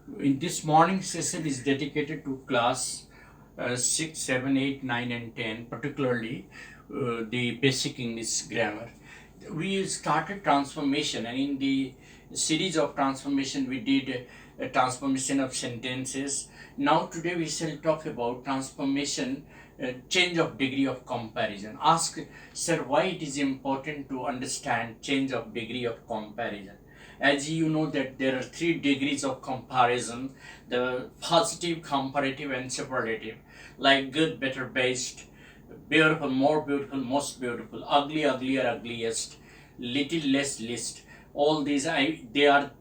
In this morning session is dedicated to class 6, 7, 8, 9 and 10, particularly the basic English grammar. We started transformation, and in the series of transformation we did a transformation of sentences. Now today we shall talk about transformation, change of degree of comparison. Ask, sir, why it is important to understand change of degree of comparison. As you know that there are three degrees of comparison: the positive, comparative and superlative. Like good, better, best, beautiful, more beautiful, most beautiful, ugly, uglier, ugliest, little, less, least. All these they are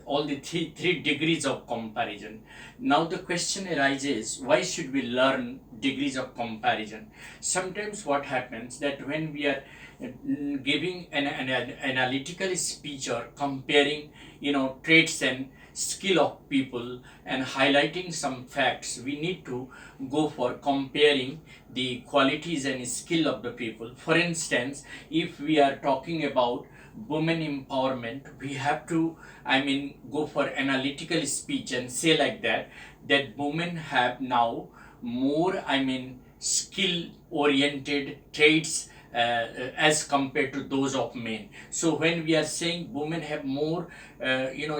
all the three degrees of comparison. Now the question arises, why should we learn degrees of comparison? Sometimes what happens that when we are giving an analytical speech or comparing traits and skill of people and highlighting some facts, we need to go for comparing the qualities and skill of the people. For instance, if we are talking about women empowerment, we have to go for analytical speech and say like that women have now more skill oriented traits as compared to those of men. So when we are saying women have more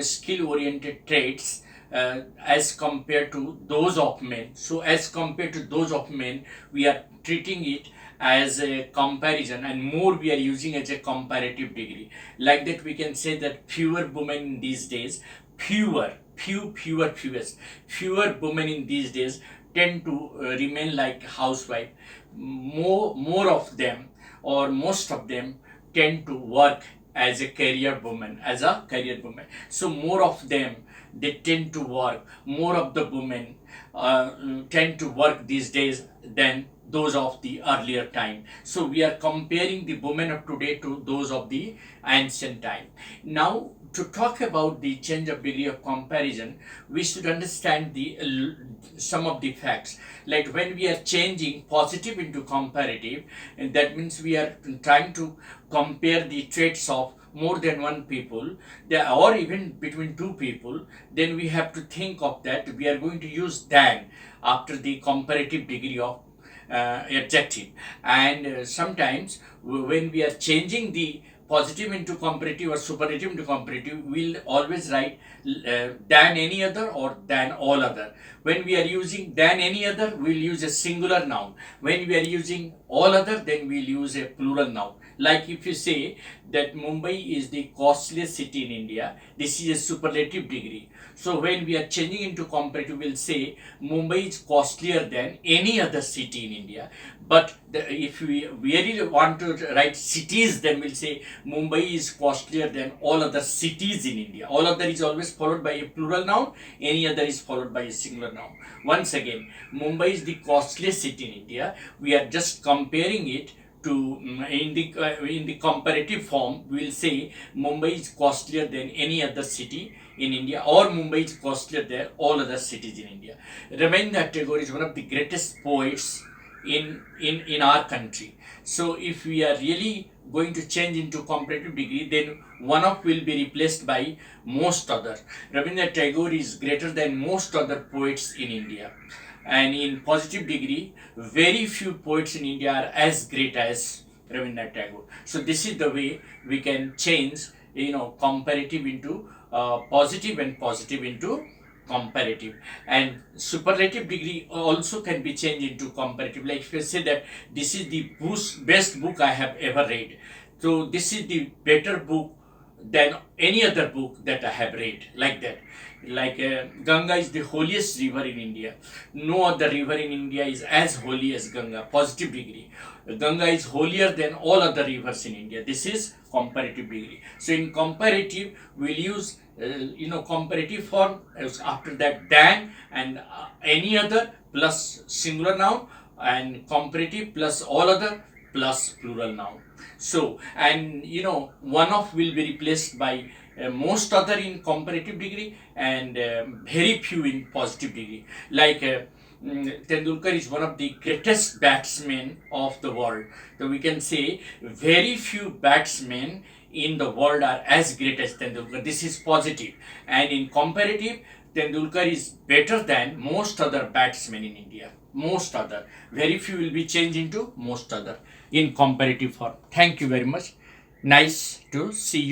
skill oriented traits as compared to those of men, so as compared to those of men, we are treating it as a comparison, and more we are using as a comparative degree. Like that we can say that fewer women these days, fewer women in these days tend to remain like housewife. More of them, or most of them, tend to work as a career woman. So more of them, they tend to work. More of the women tend to work these days than those of the earlier time. So we are comparing the women of today to those of the ancient time. Now, to talk about the change of degree of comparison, we should understand the some of the facts. Like when we are changing positive into comparative, and that means we are trying to compare the traits of more than one people, or even between two people, then we have to think of that we are going to use than after the comparative degree of adjective. And sometimes when we are changing the positive into comparative or superlative into comparative, we'll always write than any other or than all other. When we are using than any other, we'll use a singular noun. When we are using all other, then we'll use a plural noun. Like if you say that Mumbai is the costliest city in India, this is a superlative degree. So when we are changing into comparative, we'll say Mumbai is costlier than any other city in India. But if we really want to write cities, then we'll say Mumbai is costlier than all other cities in India. All other is always followed by a plural noun. Any other is followed by a singular noun. Once again, Mumbai is the costliest city in India. We are just comparing it to in the comparative form. We'll say Mumbai is costlier than any other city in India, or Mumbai is costlier than all other cities in India. Rabindranath Tagore is one of the greatest poets in our country. So if we are really going to change into comparative degree, then one of will be replaced by most other. Rabindranath Tagore is greater than most other poets in India. And in positive degree, very few poets in India are as great as Rabindranath Tagore. So this is the way we can change, comparative into positive, and positive into comparative. And superlative degree also can be changed into comparative. Like if I say that this is the best book I have ever read, so this is the better book than any other book that I have read, like that. Like Ganga is the holiest river in India. No other river in India is as holy as Ganga. Positive degree. Ganga is holier than all other rivers in India. This is comparative degree. So in comparative, we'll use comparative form. After that, than and any other plus singular noun, and comparative plus all other plus plural noun. So, and one of will be replaced by most other in comparative degree, and very few in positive degree. Like Tendulkar is one of the greatest batsmen of the world. So we can say very few batsmen in the world are as great as Tendulkar. This is positive. And in comparative, Tendulkar is better than most other batsmen in India. Most other. Very few will be changed into most other in comparative form. Thank you very much. Nice to see you.